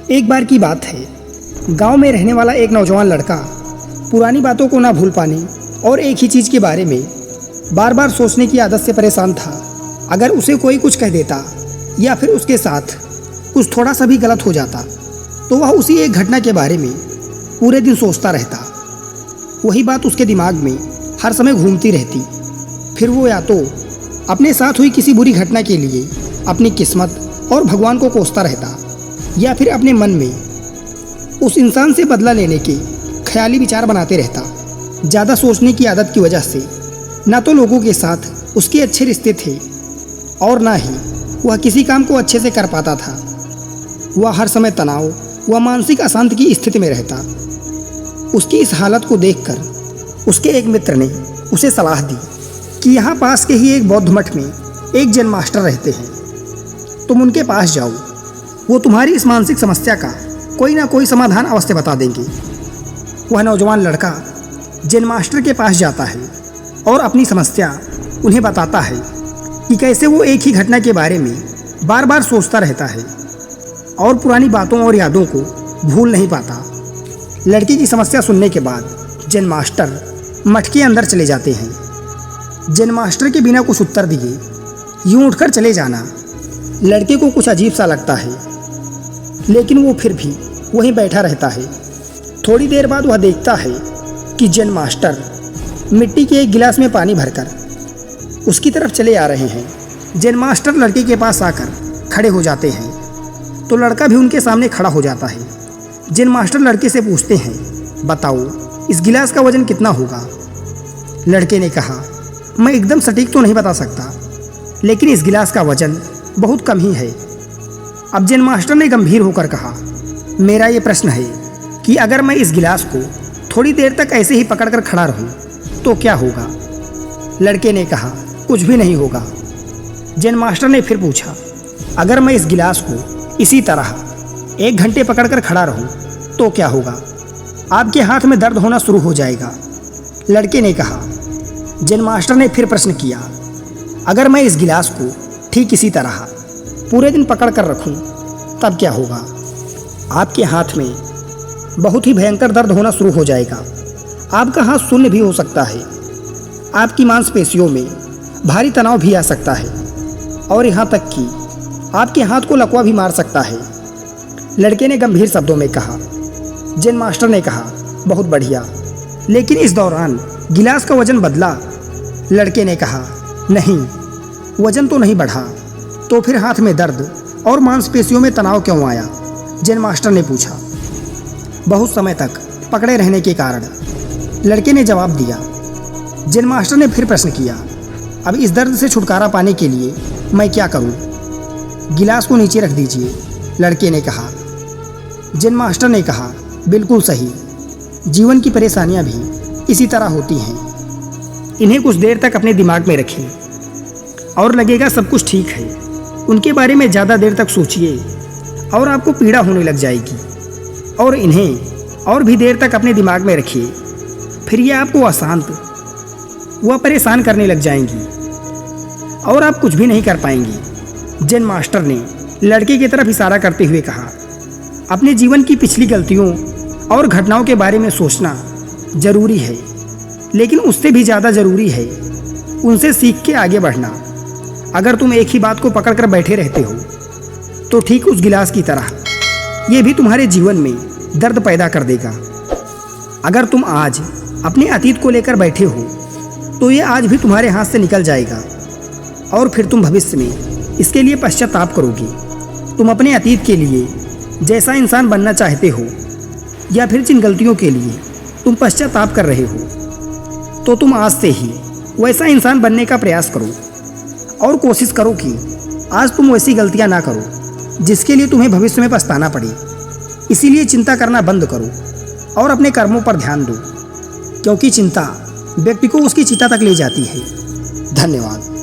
एक बार की बात है, गांव में रहने वाला एक नौजवान लड़का पुरानी बातों को ना भूल पाने और एक ही चीज़ के बारे में बार बार सोचने की आदत से परेशान था। अगर उसे कोई कुछ कह देता या फिर उसके साथ कुछ थोड़ा सा भी गलत हो जाता तो वह उसी एक घटना के बारे में पूरे दिन सोचता रहता। वही बात उसके दिमाग में हर समय घूमती रहती। फिर वो या तो अपने साथ हुई किसी बुरी घटना के लिए अपनी किस्मत और भगवान को कोसता रहता या फिर अपने मन में उस इंसान से बदला लेने के ख्याली विचार बनाते रहता। ज़्यादा सोचने की आदत की वजह से ना तो लोगों के साथ उसके अच्छे रिश्ते थे और ना ही वह किसी काम को अच्छे से कर पाता था। वह हर समय तनाव व मानसिक अशांति की स्थिति में रहता। उसकी इस हालत को देखकर उसके एक मित्र ने उसे सलाह दी कि यहाँ पास के ही एक बौद्ध मठ में एक जैन मास्टर रहते हैं, तुम उनके पास जाओ। वो तुम्हारी इस मानसिक समस्या का कोई ना कोई समाधान अवश्य बता देंगे। वह नौजवान लड़का जैन मास्टर के पास जाता है और अपनी समस्या उन्हें बताता है कि कैसे वो एक ही घटना के बारे में बार बार सोचता रहता है और पुरानी बातों और यादों को भूल नहीं पाता। लड़की की समस्या सुनने के बाद जैन मास्टर मठ के अंदर चले जाते हैं। जैन मास्टर के बिना कुछ उत्तर दिए यूं उठकर चले जाना लड़के को कुछ अजीब सा लगता है, लेकिन वो फिर भी वहीं बैठा रहता है। थोड़ी देर बाद वह देखता है कि जैन मास्टर मिट्टी के एक गिलास में पानी भरकर उसकी तरफ चले आ रहे हैं। जैन मास्टर लड़के के पास आकर खड़े हो जाते हैं तो लड़का भी उनके सामने खड़ा हो जाता है। जैन मास्टर लड़के से पूछते हैं, बताओ इस गिलास का वजन कितना होगा? लड़के ने कहा, मैं एकदम सटीक तो नहीं बता सकता, लेकिन इस गिलास का वजन बहुत कम ही है। अब जैन मास्टर ने गंभीर होकर कहा, मेरा ये प्रश्न है कि अगर मैं इस गिलास को थोड़ी देर तक ऐसे ही पकड़कर खड़ा रहूं तो क्या होगा? लड़के ने कहा, कुछ भी नहीं होगा। जैन मास्टर ने फिर पूछा, अगर मैं इस गिलास को इसी तरह 1 घंटे पकड़कर खड़ा रहूं तो क्या होगा? आपके हाथ में दर्द होना शुरू हो जाएगा। लड़के ने कहा। जैन मास्टर ने फिर प्रश्न किया, अगर मैं इस गिलास को ठीक इसी तरह पूरे दिन पकड़ कर रखूं तब क्या होगा? आपके हाथ में बहुत ही भयंकर दर्द होना शुरू हो जाएगा। आपका हाथ शून्य भी हो सकता है। आपकी मांसपेशियों में भारी तनाव भी आ सकता है और यहाँ तक कि आपके हाथ को लकवा भी मार सकता है। लड़के ने गंभीर शब्दों में कहा। जैन मास्टर ने कहा, बहुत बढ़िया, लेकिन इस दौरान गिलास का वजन बदला? लड़के ने कहा, नहीं, वजन तो नहीं बढ़ा। तो फिर हाथ में दर्द और मांसपेशियों में तनाव क्यों आया? जैन मास्टर ने पूछा। बहुत समय तक पकड़े रहने के कारण, लड़के ने जवाब दिया। जैन मास्टर ने फिर प्रश्न किया, अब इस दर्द से छुटकारा पाने के लिए मैं क्या करूं? गिलास को नीचे रख दीजिए, लड़के ने कहा। जैन मास्टर ने कहा, बिल्कुल सही, जीवन की परेशानियां भी इसी तरह होती हैं। इन्हें कुछ देर तक अपने दिमाग में रखें और लगेगा सब कुछ ठीक है। उनके बारे में ज़्यादा देर तक सोचिए और आपको पीड़ा होने लग जाएगी, और इन्हें और भी देर तक अपने दिमाग में रखिए, फिर ये आपको अशांत व परेशान करने लग जाएंगी और आप कुछ भी नहीं कर पाएंगे। जैन मास्टर ने लड़के की तरफ इशारा करते हुए कहा, अपने जीवन की पिछली गलतियों और घटनाओं के बारे में सोचना ज़रूरी है, लेकिन उससे भी ज़्यादा ज़रूरी है उनसे सीख के आगे बढ़ना। अगर तुम एक ही बात को पकड़कर बैठे रहते हो तो ठीक उस गिलास की तरह ये भी तुम्हारे जीवन में दर्द पैदा कर देगा। अगर तुम आज अपने अतीत को लेकर बैठे हो तो ये आज भी तुम्हारे हाथ से निकल जाएगा और फिर तुम भविष्य में इसके लिए पश्चाताप करोगे। तुम अपने अतीत के लिए जैसा इंसान बनना चाहते हो या फिर जिन गलतियों के लिए तुम पश्चाताप कर रहे हो, तो तुम आज से ही वैसा इंसान बनने का प्रयास करो और कोशिश करो कि आज तुम वैसी गलतियां ना करो जिसके लिए तुम्हें भविष्य में पछताना पड़े। इसीलिए चिंता करना बंद करो और अपने कर्मों पर ध्यान दो, क्योंकि चिंता व्यक्ति को उसकी चिता तक ले जाती है। धन्यवाद।